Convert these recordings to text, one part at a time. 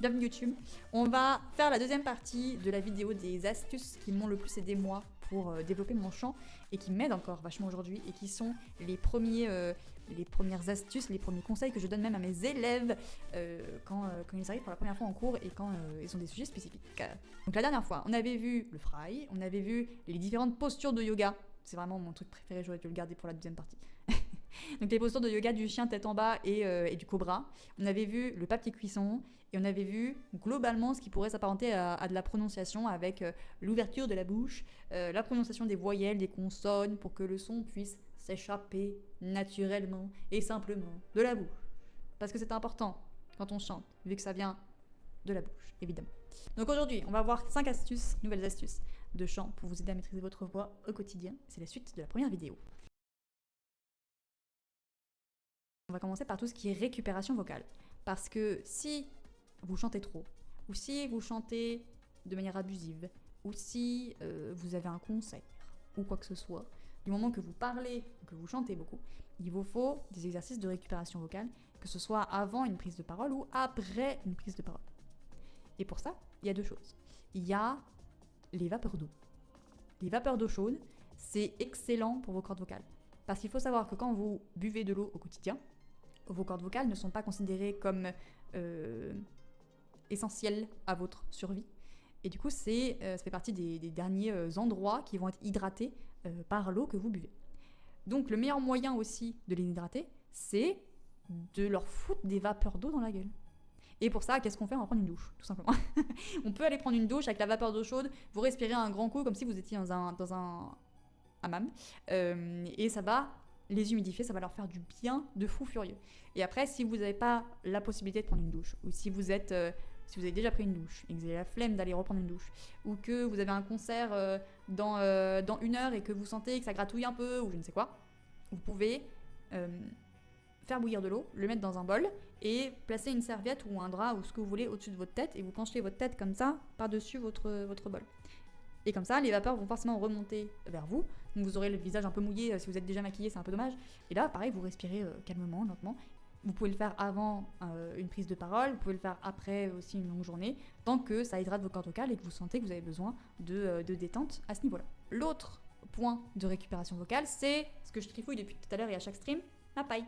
bienvenue YouTube. On va faire la deuxième partie de la vidéo des astuces qui m'ont le plus aidé moi pour développer mon chant et qui m'aident encore vachement aujourd'hui et qui sont les premières astuces, les premiers conseils que je donne même à mes élèves quand ils arrivent pour la première fois en cours et quand ils ont des sujets spécifiques. Donc la dernière fois, on avait vu le fry, on avait vu les différentes postures de yoga. C'est vraiment mon truc préféré, j'aurais dû le garder pour la deuxième partie. Donc les postures de yoga du chien tête en bas et du cobra. On avait vu le papier cuisson et on avait vu globalement ce qui pourrait s'apparenter à de la prononciation avec l'ouverture de la bouche, la prononciation des voyelles, des consonnes pour que le son puisse s'échapper naturellement et simplement de la bouche. Parce que c'est important quand on chante, vu que ça vient de la bouche, évidemment. Donc aujourd'hui, on va voir 5 astuces, nouvelles astuces de chant pour vous aider à maîtriser votre voix au quotidien. C'est la suite de la première vidéo. On va commencer par tout ce qui est récupération vocale. Parce que si vous chantez trop, ou si vous chantez de manière abusive, ou si vous avez un concert, ou quoi que ce soit, du moment que vous parlez, que vous chantez beaucoup, il vous faut des exercices de récupération vocale, que ce soit avant une prise de parole ou après une prise de parole. Et pour ça, il y a deux choses. Il y a les vapeurs d'eau. Les vapeurs d'eau chaude, c'est excellent pour vos cordes vocales. Parce qu'il faut savoir que quand vous buvez de l'eau au quotidien, vos cordes vocales ne sont pas considérées comme essentielles à votre survie. Et du coup, ça fait partie des derniers endroits qui vont être hydratés par l'eau que vous buvez. Donc le meilleur moyen aussi de les hydrater, c'est de leur foutre des vapeurs d'eau dans la gueule. Et pour ça, qu'est-ce qu'on fait? On va prendre une douche, tout simplement. On peut aller prendre une douche avec la vapeur d'eau chaude, vous respirez un grand coup comme si vous étiez dans un hammam, et ça va les humidifier, ça va leur faire du bien de fou furieux. Et après, si vous n'avez pas la possibilité de prendre une douche, ou si vous avez déjà pris une douche et que vous avez la flemme d'aller reprendre une douche, ou que vous avez un concert dans 1 heure et que vous sentez que ça gratouille un peu, ou je ne sais quoi, vous pouvez faire bouillir de l'eau, le mettre dans un bol et placer une serviette ou un drap ou ce que vous voulez au-dessus de votre tête et vous penchez votre tête comme ça par-dessus votre bol. Et comme ça, les vapeurs vont forcément remonter vers vous. Donc vous aurez le visage un peu mouillé. Si vous êtes déjà maquillé, c'est un peu dommage. Et là, pareil, vous respirez calmement, lentement. Vous pouvez le faire avant une prise de parole. Vous pouvez le faire après aussi une longue journée. Tant que ça hydrate vos cordes vocales et que vous sentez que vous avez besoin de détente à ce niveau-là. L'autre point de récupération vocale, c'est ce que je trifouille depuis tout à l'heure et à chaque stream, la paille.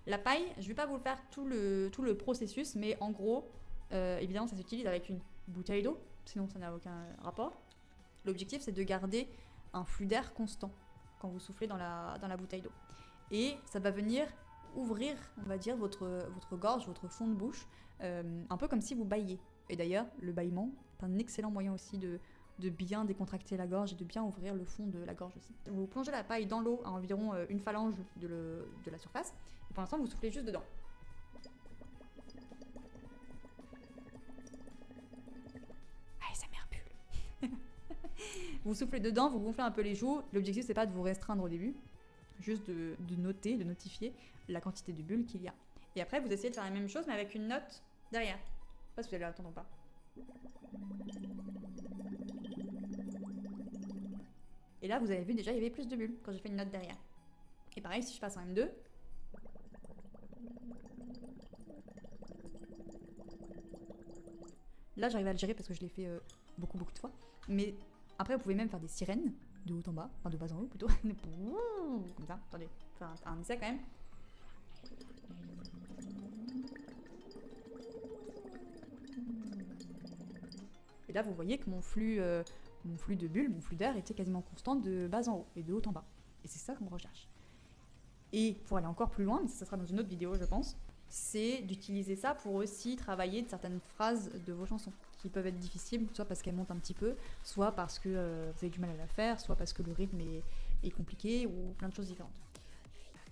La paille, je ne vais pas vous le faire tout le processus, mais en gros, évidemment, ça s'utilise avec une bouteille d'eau. Sinon, ça n'a aucun rapport. L'objectif, c'est de garder un flux d'air constant quand vous soufflez dans la bouteille d'eau. Et ça va venir ouvrir, on va dire, votre gorge, votre fond de bouche, un peu comme si vous bâilliez. Et d'ailleurs, le bâillement est un excellent moyen aussi de bien décontracter la gorge et de bien ouvrir le fond de la gorge aussi. Vous plongez la paille dans l'eau à environ une phalange de la surface. Et pour l'instant, vous soufflez juste dedans. Vous soufflez dedans, vous gonflez un peu les joues. L'objectif, c'est pas de vous restreindre au début, juste de notifier la quantité de bulles qu'il y a. Et après, vous essayez de faire la même chose, mais avec une note derrière. Je sais pas si vous allez l'entendre ou pas. Et là, vous avez vu déjà, il y avait plus de bulles quand j'ai fait une note derrière. Et pareil, si je passe en M2, là, j'arrive à le gérer parce que je l'ai fait beaucoup de fois. Mais après, vous pouvez même faire des sirènes de haut en bas, enfin de bas en haut plutôt. Comme ça, attendez, faire un essai quand même. Et là, vous voyez que mon flux de bulles, mon flux d'air était quasiment constant de bas en haut et de haut en bas. Et c'est ça qu'on recherche. Et pour aller encore plus loin, mais ça sera dans une autre vidéo, je pense, c'est d'utiliser ça pour aussi travailler de certaines phrases de vos chansons qui peuvent être difficiles, soit parce qu'elles montent un petit peu, soit parce que vous avez du mal à la faire, soit parce que le rythme est compliqué ou plein de choses différentes.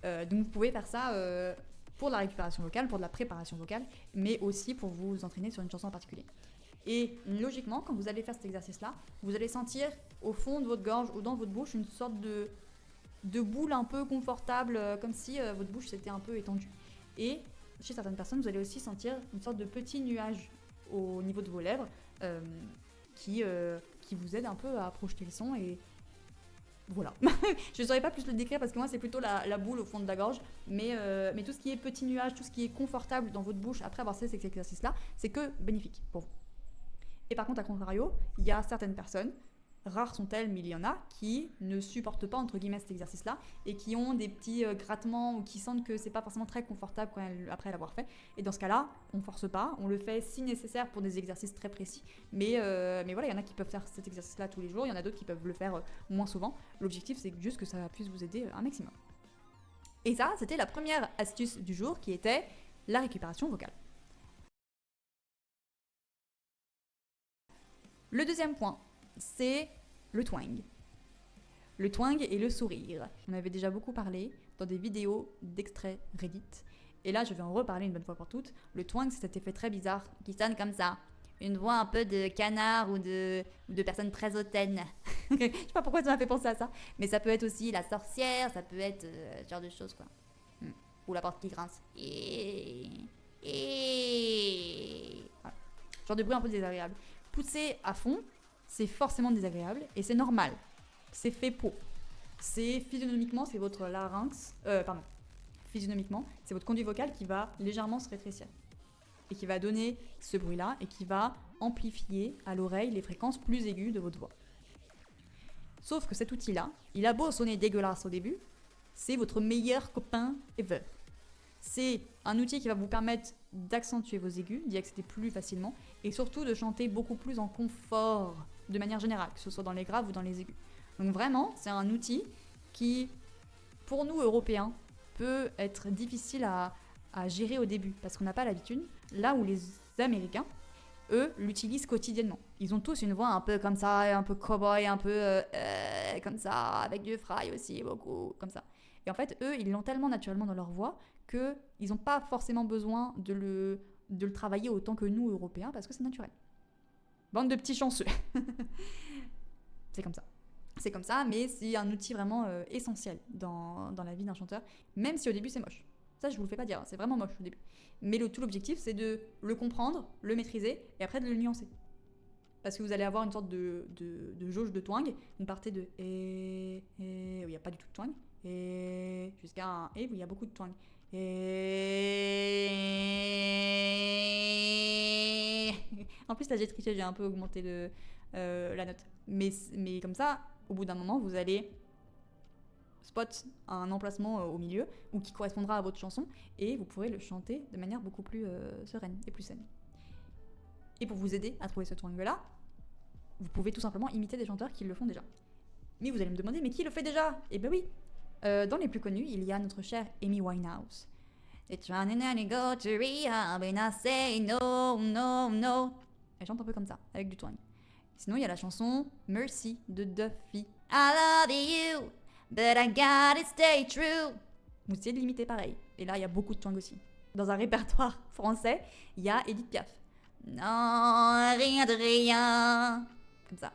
Donc vous pouvez faire ça pour de la récupération vocale, pour de la préparation vocale, mais aussi pour vous entraîner sur une chanson en particulier. Et logiquement, quand vous allez faire cet exercice-là, vous allez sentir au fond de votre gorge ou dans votre bouche une sorte de boule un peu confortable, comme si votre bouche s'était un peu étendue. Et chez certaines personnes, vous allez aussi sentir une sorte de petit nuage au niveau de vos lèvres qui vous aide un peu à projeter le son et Voilà. Je ne saurais pas plus le décrire parce que moi, c'est plutôt la boule au fond de la gorge. Mais tout ce qui est petit nuage, tout ce qui est confortable dans votre bouche après avoir fait cet exercice-là, c'est que bénéfique pour vous. Et par contre, à contrario, il y a certaines personnes, rares sont-elles, mais il y en a, qui ne supportent pas, entre guillemets, cet exercice-là et qui ont des petits grattements ou qui sentent que c'est pas forcément très confortable après l'avoir fait. Et dans ce cas-là, on force pas, on le fait si nécessaire pour des exercices très précis. Mais voilà, il y en a qui peuvent faire cet exercice-là tous les jours, il y en a d'autres qui peuvent le faire moins souvent. L'objectif, c'est juste que ça puisse vous aider un maximum. Et ça, c'était la première astuce du jour qui était la récupération vocale. Le deuxième point, c'est le twang. Le twang et le sourire. On avait déjà beaucoup parlé dans des vidéos d'extraits Reddit. Et là, je vais en reparler une bonne fois pour toutes. Le twang, c'est cet effet très bizarre qui sonne comme ça. Une voix un peu de canard ou de personne très hautaine. Je sais pas pourquoi ça m'a fait penser à ça. Mais ça peut être aussi la sorcière, ça peut être ce genre de choses, quoi. Ou la porte qui grince. Voilà. Genre de bruit un peu désagréable. Pousser à fond, c'est forcément désagréable et c'est normal. C'est fait pour. C'est physionomiquement, c'est votre larynx, physionomiquement, c'est votre conduit vocal qui va légèrement se rétrécir et qui va donner ce bruit-là et qui va amplifier à l'oreille les fréquences plus aiguës de votre voix. Sauf que cet outil-là, il a beau sonner dégueulasse au début, c'est votre meilleur copain ever. C'est un outil qui va vous permettre d'accentuer vos aigus, d'y accéder plus facilement et surtout de chanter beaucoup plus en confort de manière générale, que ce soit dans les graves ou dans les aigus. Donc vraiment, c'est un outil qui, pour nous Européens, peut être difficile à gérer au début parce qu'on n'a pas l'habitude, là où les Américains, eux, l'utilisent quotidiennement. Ils ont tous une voix un peu comme ça, un peu cow-boy, un peu comme ça, avec du fry aussi, beaucoup comme ça. Et en fait, eux, ils l'ont tellement naturellement dans leur voix qu'ils n'ont pas forcément besoin de le travailler autant que nous, Européens, parce que c'est naturel. Bande de petits chanceux. C'est comme ça. C'est comme ça, mais c'est un outil vraiment essentiel dans la vie d'un chanteur, même si au début c'est moche. Ça, je vous le fais pas dire, c'est vraiment moche au début. Mais tout l'objectif, c'est de le comprendre, le maîtriser, et après de le nuancer. Parce que vous allez avoir une sorte de jauge de twang. Vous partez de et où il n'y a pas du tout de twang, et jusqu'à un et où il y a beaucoup de twang. Et... En plus, là, j'ai triché, j'ai un peu augmenté la note. Mais comme ça, au bout d'un moment, vous allez spot un emplacement au milieu ou qui correspondra à votre chanson et vous pourrez le chanter de manière beaucoup plus sereine et plus saine. Et pour vous aider à trouver ce twang-là, vous pouvez tout simplement imiter des chanteurs qui le font déjà. Mais vous allez me demander, mais qui le fait déjà ? Eh ben oui, dans les plus connus, il y a notre chère Amy Winehouse. It's running and you go to rehab and I say no, no, no. Elle chante un peu comme ça, avec du twang. Sinon, il y a la chanson Mercy de Duffy. I love you, but I gotta stay true. Vous essayez de l'imiter pareil. Et là, il y a beaucoup de twang aussi. Dans un répertoire français, il y a Edith Piaf. Non, rien de rien. Comme ça.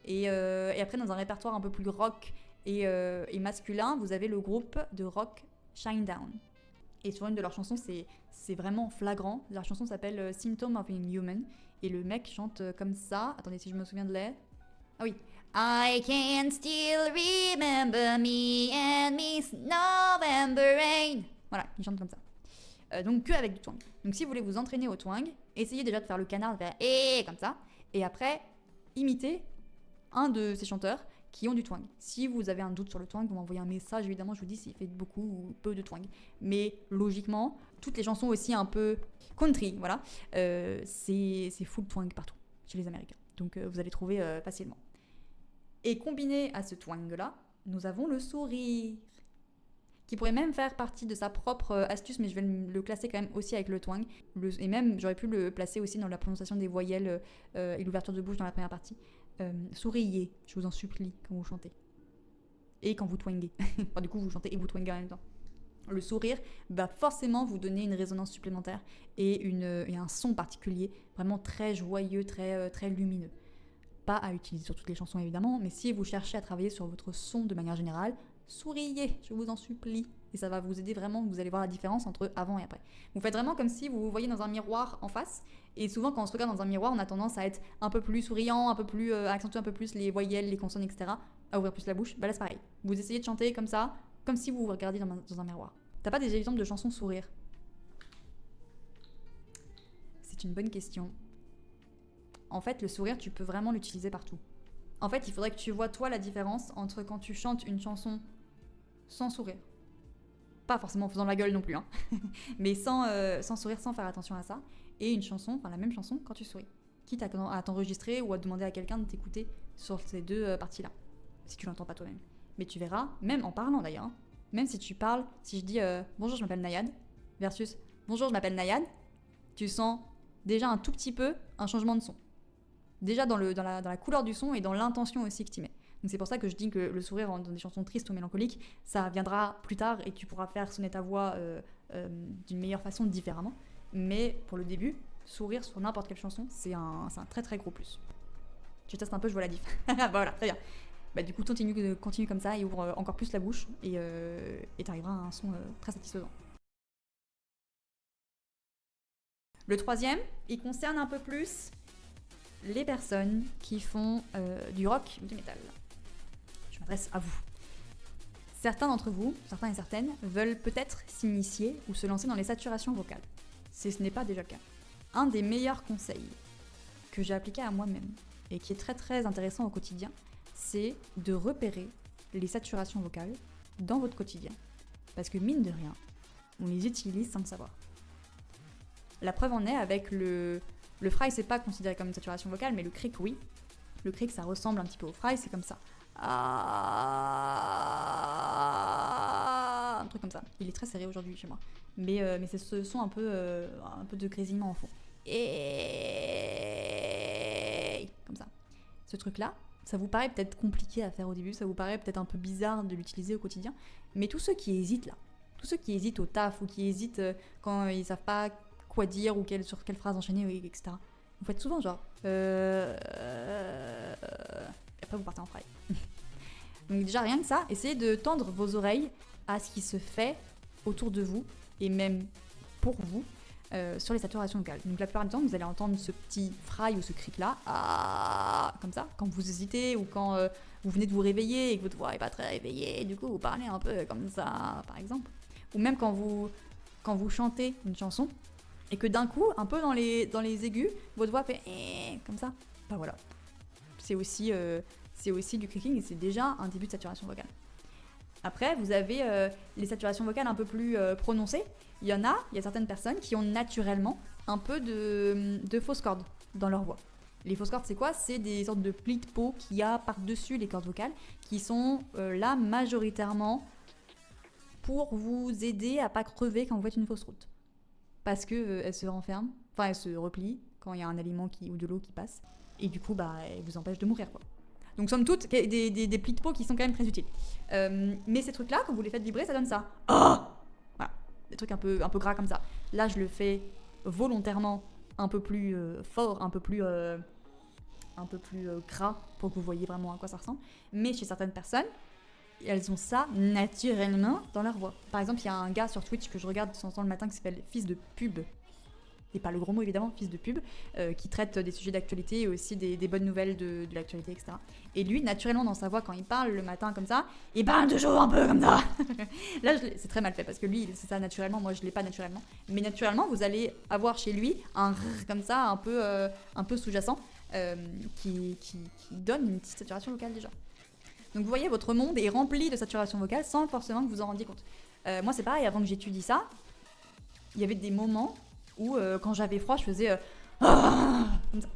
Et après, dans un répertoire un peu plus rock et masculin, vous avez le groupe de rock Shinedown. Et sur une de leurs chansons, c'est vraiment flagrant. La chanson s'appelle Symptom of Inhuman. Et le mec chante comme ça. Attendez, si je me souviens de l'air. Ah oui. I can still remember me and Miss November Rain. Voilà, il chante comme ça. Donc que avec du twang. Donc si vous voulez vous entraîner au twang, essayez déjà de faire le canard, de faire comme ça. Et après, imitez un de ces chanteurs qui ont du twang. Si vous avez un doute sur le twang, vous m'envoyez un message, évidemment, je vous dis s'il fait beaucoup ou peu de twang. Mais logiquement, toutes les chansons aussi un peu country, voilà, c'est full twang partout, chez les Américains. Donc vous allez trouver facilement. Et combiné à ce twang-là, nous avons le sourire, qui pourrait même faire partie de sa propre astuce, mais je vais le classer quand même aussi avec le twang. Et même, j'aurais pu le placer aussi dans la prononciation des voyelles et l'ouverture de bouche dans la première partie. Souriez, je vous en supplie, quand vous chantez. Et quand vous twangez. Enfin, du coup, vous chantez et vous twangez en même temps. Le sourire va forcément vous donner une résonance supplémentaire et un son particulier, vraiment très joyeux, très lumineux. Pas à utiliser sur toutes les chansons évidemment, mais si vous cherchez à travailler sur votre son de manière générale, souriez, je vous en supplie. Et ça va vous aider vraiment, vous allez voir la différence entre avant et après. Vous faites vraiment comme si vous vous voyez dans un miroir en face. Et souvent, quand on se regarde dans un miroir, on a tendance à être un peu plus souriant, un peu plus accentuer un peu plus les voyelles, les consonnes, etc. À ouvrir plus la bouche. Bah là, c'est pareil. Vous essayez de chanter comme ça, comme si vous vous regardiez dans un miroir. T'as pas des exemples de chansons sourire? C'est une bonne question. En fait, le sourire, tu peux vraiment l'utiliser partout. En fait, il faudrait que tu vois, toi, la différence entre quand tu chantes une chanson sans sourire. Pas forcément en faisant la gueule non plus, hein. Mais sans sourire, sans faire attention à ça. Et une chanson, enfin la même chanson, quand tu souris. Quitte à t'enregistrer ou à demander à quelqu'un de t'écouter sur ces deux parties-là. Si tu l'entends pas toi-même. Mais tu verras, même en parlant d'ailleurs, hein, même si tu parles, si je dis bonjour, je m'appelle Nayad, versus bonjour, je m'appelle Nayad, tu sens déjà un tout petit peu un changement de son. Déjà dans la couleur du son et dans l'intention aussi que tu mets. Donc c'est pour ça que je dis que le sourire dans des chansons tristes ou mélancoliques, ça viendra plus tard et tu pourras faire sonner ta voix d'une meilleure façon, différemment. Mais pour le début, sourire sur n'importe quelle chanson, c'est un très très gros plus. Tu testes un peu, je vois la diff. Voilà, très bien. Bah, du coup, continue comme ça et ouvre encore plus la bouche et t'arriveras à un son très satisfaisant. Le troisième, il concerne un peu plus les personnes qui font du rock ou du métal. Je m'adresse à vous. Certains d'entre vous, certains et certaines, veulent peut-être s'initier ou se lancer dans les saturations vocales. Si ce n'est pas déjà le cas. Un des meilleurs conseils que j'ai appliqué à moi-même et qui est très très intéressant au quotidien, c'est de repérer les saturations vocales dans votre quotidien. Parce que mine de rien, on les utilise sans le savoir. La preuve en est avec le fry, c'est pas considéré comme une saturation vocale, mais le cric, oui. Le cric, ça ressemble un petit peu au fry, c'est comme ça. Un truc comme ça. Il est très serré aujourd'hui chez moi. Mais c'est ce son un peu de grésillement en fond. Et comme ça. Ce truc-là, ça vous paraît peut-être compliqué à faire au début, ça vous paraît peut-être un peu bizarre de l'utiliser au quotidien, mais tous ceux qui hésitent là, tous ceux qui hésitent au taf ou qui hésitent quand ils savent pas quoi dire ou sur quelle phrase enchaîner, etc. Vous faites souvent genre et après vous partez en fry. Donc déjà rien que ça, essayez de tendre vos oreilles à ce qui se fait autour de vous et même pour vous sur les saturations vocales. Donc la plupart du temps, vous allez entendre ce petit fry ou ce cric-là, comme ça, quand vous hésitez ou quand vous venez de vous réveiller et que votre voix n'est pas très réveillée, et du coup vous parlez un peu comme ça, par exemple. Ou même quand vous chantez une chanson et que d'un coup, un peu dans les aigus, votre voix fait comme ça. Bah voilà. C'est aussi du cricking et c'est déjà un début de saturation vocale. Après, vous avez les saturations vocales un peu plus prononcées. Il y a certaines personnes qui ont naturellement un peu de fausses cordes dans leur voix. Les fausses cordes, c'est quoi? C'est des sortes de plis de peau qu'il y a par-dessus les cordes vocales qui sont là majoritairement pour vous aider à pas crever quand vous faites une fausse route. Parce qu'elles se renferment, enfin elles se replient quand il y a un aliment ou de l'eau qui passe. Et du coup, elles vous empêchent de mourir, quoi. Donc, somme toute, des plis de peau qui sont quand même très utiles. Mais ces trucs-là, quand vous les faites vibrer, ça donne ça. Voilà, des trucs un peu gras comme ça. Là, je le fais volontairement un peu plus fort, un peu plus gras pour que vous voyez vraiment à quoi ça ressemble. Mais chez certaines personnes, elles ont ça naturellement dans leur voix. Par exemple, il y a un gars sur Twitch que je regarde de temps en temps le matin qui s'appelle Fils de pub. Et pas le gros mot évidemment, fils de pub, qui traite des sujets d'actualité et aussi des bonnes nouvelles de l'actualité, etc. Et lui, naturellement dans sa voix, quand il parle le matin comme ça, il parle toujours un peu comme ça. Là, c'est très mal fait parce que lui, c'est ça naturellement, moi je l'ai pas naturellement. Mais naturellement, vous allez avoir chez lui un rrr comme ça, un peu sous-jacent, qui donne une petite saturation vocale déjà. Donc vous voyez, votre monde est rempli de saturation vocale sans forcément que vous en rendiez compte. Moi c'est pareil, avant que j'étudie ça, il y avait des moments où quand j'avais froid, je faisais comme ça.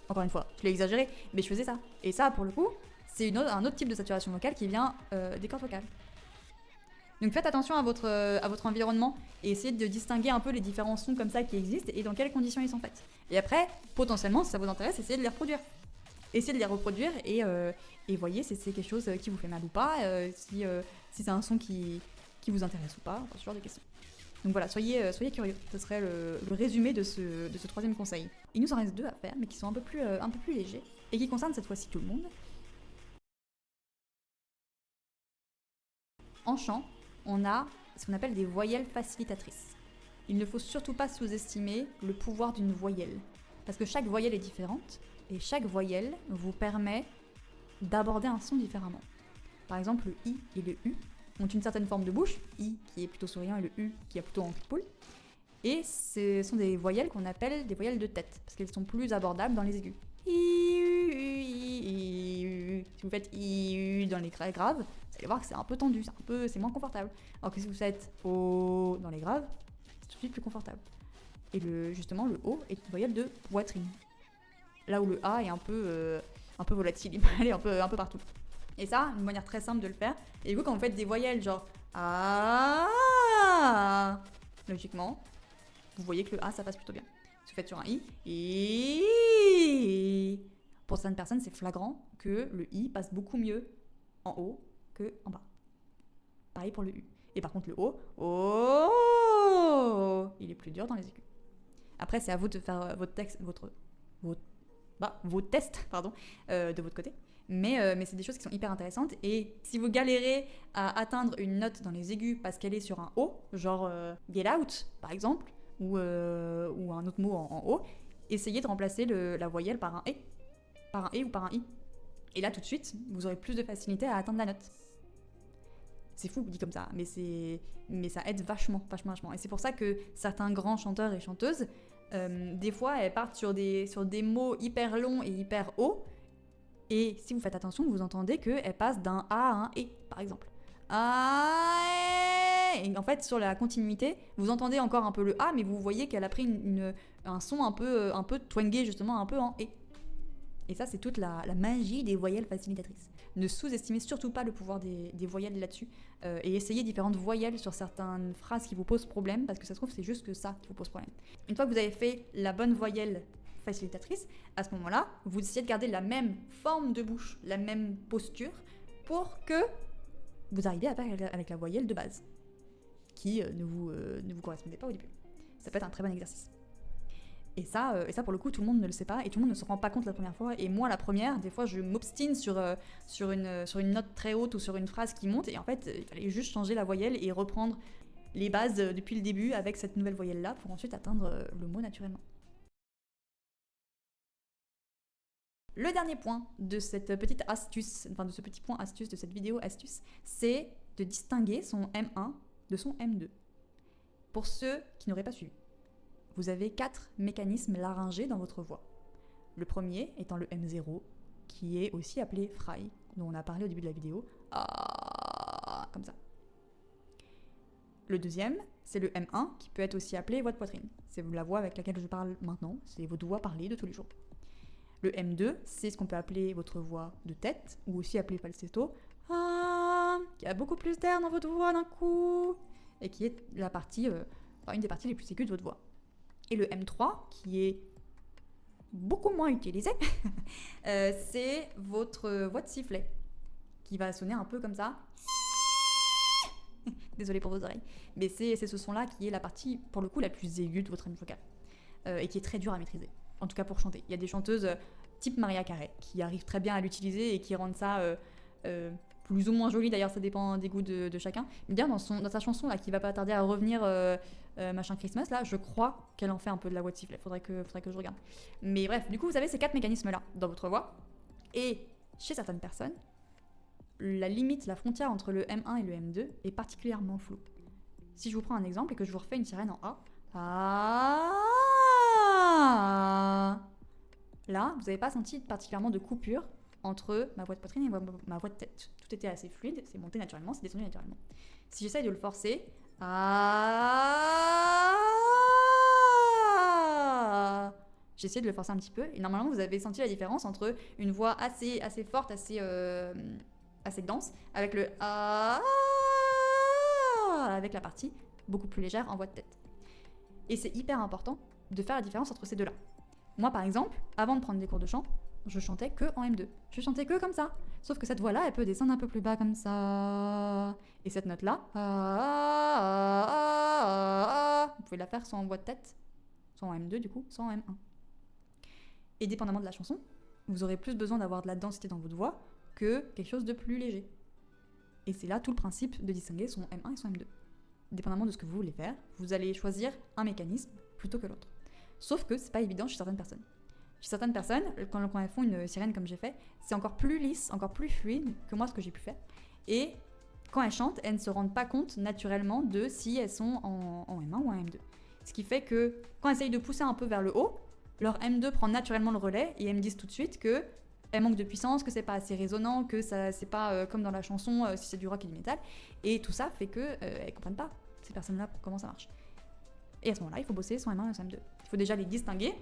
Encore une fois, je l'ai exagéré, mais je faisais ça. Et ça, pour le coup, c'est un autre type de saturation vocale qui vient des cordes vocales. Donc faites attention à votre environnement et essayez de distinguer un peu les différents sons comme ça qui existent et dans quelles conditions ils sont faits. Et après, potentiellement, si ça vous intéresse, essayez de les reproduire. Essayez de les reproduire et voyez si c'est quelque chose qui vous fait mal ou pas, si c'est un son qui vous intéresse ou pas, enfin, ce genre de questions. Donc voilà, soyez curieux. Ce serait le résumé de ce troisième conseil. Il nous en reste 2 à faire, mais qui sont un peu plus légers et qui concernent cette fois-ci tout le monde. En chant, on a ce qu'on appelle des voyelles facilitatrices. Il ne faut surtout pas sous-estimer le pouvoir d'une voyelle, parce que chaque voyelle est différente, et chaque voyelle vous permet d'aborder un son différemment. Par exemple, le I et le U ont une certaine forme de bouche, I qui est plutôt souriant et le U qui est plutôt en cul de poule. Et ce sont des voyelles qu'on appelle des voyelles de tête, parce qu'elles sont plus abordables dans les aigus. I, U, I, U. Si vous faites I, U dans les graves, vous allez voir que c'est un peu tendu, c'est moins confortable. Alors que si vous faites O dans les graves, c'est tout de suite plus confortable. Et justement, le O est une voyelle de poitrine. Là où le A est un peu volatile, il peut aller un peu partout. Et ça, une manière très simple de le faire. Et du coup, quand vous faites des voyelles genre A, logiquement, vous voyez que le A, ça passe plutôt bien. Si vous faites sur un I, pour certaines personnes, c'est flagrant que le I passe beaucoup mieux en haut que en bas. Pareil pour le U. Et par contre, le O, il est plus dur dans les aigus. Après, c'est à vous de faire vos tests de votre côté. Mais c'est des choses qui sont hyper intéressantes. Et si vous galérez à atteindre une note dans les aigus parce qu'elle est sur un O, genre get out par exemple, ou un autre mot en O, essayez de remplacer la voyelle par un E ou par un I. Et là, tout de suite, vous aurez plus de facilité à atteindre la note. C'est fou, dit comme ça, mais ça aide vachement. Et c'est pour ça que certains grands chanteurs et chanteuses, des fois, elles partent sur des mots hyper longs et hyper hauts. Et si vous faites attention, vous entendez qu'elle passe d'un A à un E, par exemple. A, et en fait, sur la continuité, vous entendez encore un peu le A, mais vous voyez qu'elle a pris un son un peu twangé, justement, un peu en E. Et ça, c'est toute la magie des voyelles facilitatrices. Ne sous-estimez surtout pas le pouvoir des voyelles là-dessus. Et essayez différentes voyelles sur certaines phrases qui vous posent problème, parce que ça se trouve, c'est juste que ça qui vous pose problème. Une fois que vous avez fait la bonne voyelle facilitatrice, à ce moment-là, vous essayez de garder la même forme de bouche, la même posture, pour que vous arriviez avec la voyelle de base, qui ne vous correspondait pas au début. Ça peut être un très bon exercice. Et ça, pour le coup, tout le monde ne le sait pas et tout le monde ne se rend pas compte la première fois. Et moi, la première, des fois, je m'obstine sur une note très haute ou sur une phrase qui monte. Et en fait, il fallait juste changer la voyelle et reprendre les bases depuis le début avec cette nouvelle voyelle-là pour ensuite atteindre le mot naturellement. Le dernier point de cette petite astuce, de ce petit point astuce, de cette vidéo astuce, c'est de distinguer son M1 de son M2. Pour ceux qui n'auraient pas suivi, vous avez 4 mécanismes laryngés dans votre voix. Le premier étant le M0, qui est aussi appelé fry, dont on a parlé au début de la vidéo, comme ça. Le deuxième, c'est le M1, qui peut être aussi appelé voix de poitrine. C'est la voix avec laquelle je parle maintenant, c'est votre voix parlée de tous les jours. Le M2, c'est ce qu'on peut appeler votre voix de tête, ou aussi appelé falsetto, qui a beaucoup plus d'air dans votre voix d'un coup, et qui est une des parties les plus aiguës de votre voix. Et le M3, qui est beaucoup moins utilisé, c'est votre voix de sifflet, qui va sonner un peu comme ça. Désolée pour vos oreilles. Mais c'est ce son-là qui est la partie, pour le coup, la plus aiguë de votre range vocal, et qui est très dur à maîtriser. En tout cas pour chanter. Il y a des chanteuses type Maria Carey qui arrivent très bien à l'utiliser et qui rendent ça plus ou moins joli. D'ailleurs, ça dépend des goûts de chacun. Mais bien dans sa chanson là, qui va pas tarder à revenir, machin Christmas, là, je crois qu'elle en fait un peu de la voix de sifflet. Faudrait que je regarde. Mais bref, du coup, vous avez ces 4 mécanismes-là dans votre voix. Et chez certaines personnes, la limite, la frontière entre le M1 et le M2 est particulièrement floue. Si je vous prends un exemple et que je vous refais une sirène en A, là, vous n'avez pas senti particulièrement de coupure entre ma voix de poitrine et ma voix de tête. Tout était assez fluide, c'est monté naturellement, c'est descendu naturellement. Si j'essaye de le forcer, j'essaie de le forcer un petit peu, et normalement vous avez senti la différence entre une voix assez forte, assez dense, avec le avec la partie beaucoup plus légère en voix de tête. Et c'est hyper important de faire la différence entre ces deux-là. Moi, par exemple, avant de prendre des cours de chant, je chantais que en M2. Je chantais que comme ça. Sauf que cette voix-là, elle peut descendre un peu plus bas comme ça. Et cette note-là, vous pouvez la faire soit en voix de tête, soit en M2 du coup, soit en M1. Et dépendamment de la chanson, vous aurez plus besoin d'avoir de la densité dans votre voix que quelque chose de plus léger. Et c'est là tout le principe de distinguer son M1 et son M2. Dépendamment de ce que vous voulez faire, vous allez choisir un mécanisme plutôt que l'autre. Sauf que c'est pas évident chez certaines personnes. Chez certaines personnes, quand elles font une sirène comme j'ai fait, c'est encore plus lisse, encore plus fluide que moi ce que j'ai pu faire. Et quand elles chantent, elles ne se rendent pas compte naturellement de si elles sont en M1 ou en M2. Ce qui fait que quand elles essayent de pousser un peu vers le haut, leur M2 prend naturellement le relais et elles me disent tout de suite que elles manquent de puissance, que c'est pas assez résonnant, que ça, c'est pas comme dans la chanson si c'est du rock et du métal. Et tout ça fait que elles comprennent pas, ces personnes-là, comment ça marche. Et à ce moment-là, il faut bosser son M1 et son M2. Il faut déjà les distinguer,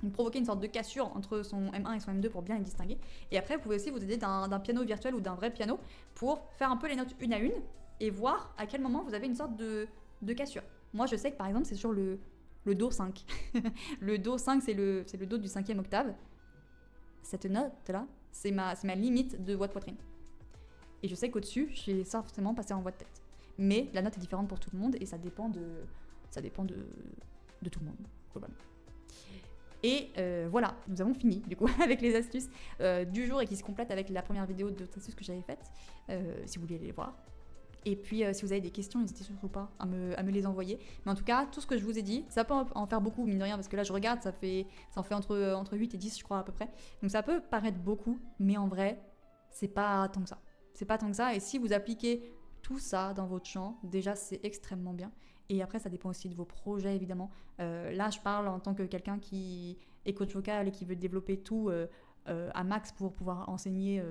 donc provoquer une sorte de cassure entre son M1 et son M2 pour bien les distinguer. Et après, vous pouvez aussi vous aider d'un piano virtuel ou d'un vrai piano pour faire un peu les notes une à une et voir à quel moment vous avez une sorte de cassure. Moi, je sais que par exemple, c'est sur le Do 5. Le Do 5, c'est le Do du 5e octave. Cette note-là, c'est ma limite de voix de poitrine. Et je sais qu'au-dessus, je vais forcément passer en voix de tête. Mais la note est différente pour tout le monde et ça dépend de tout le monde, globalement. Et voilà, nous avons fini du coup avec les astuces du jour et qui se complètent avec la première vidéo d'astuces que j'avais faite, si vous voulez aller les voir. Et puis si vous avez des questions, n'hésitez surtout pas à me les envoyer. Mais en tout cas, tout ce que je vous ai dit, ça peut en faire beaucoup, mine de rien, parce que là je regarde, ça en fait entre 8 et 10 je crois à peu près. Donc ça peut paraître beaucoup, mais en vrai, c'est pas tant que ça. C'est pas tant que ça, et si vous appliquez tout ça dans votre chant, déjà c'est extrêmement bien. Et après, ça dépend aussi de vos projets, évidemment. Là, je parle en tant que quelqu'un qui est coach vocal et qui veut développer tout à max pour pouvoir enseigner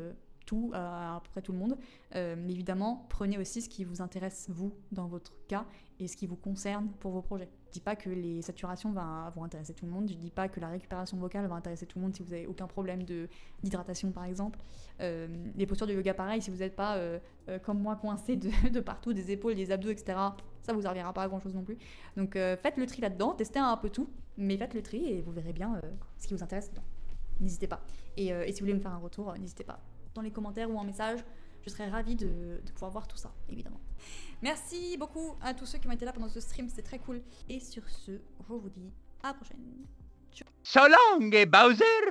tout à peu près tout le monde. Mais évidemment, prenez aussi ce qui vous intéresse, vous, dans votre cas, et ce qui vous concerne pour vos projets. Je ne dis pas que les saturations vont intéresser tout le monde. Je ne dis pas que la récupération vocale va intéresser tout le monde si vous n'avez aucun problème d'hydratation, par exemple. Les postures de yoga, pareil, si vous n'êtes pas, comme moi, coincé de partout, des épaules, des abdos, etc., ça vous servira pas à grand chose non plus. Donc faites le tri là-dedans, testez un peu tout, mais faites le tri et vous verrez bien ce qui vous intéresse dedans. N'hésitez pas. Et si vous voulez me faire un retour, n'hésitez pas. Dans les commentaires ou en message, je serais ravie de pouvoir voir tout ça, évidemment. Merci beaucoup à tous ceux qui ont été là pendant ce stream, c'est très cool. Et sur ce, je vous dis à la prochaine. So long, Bowser!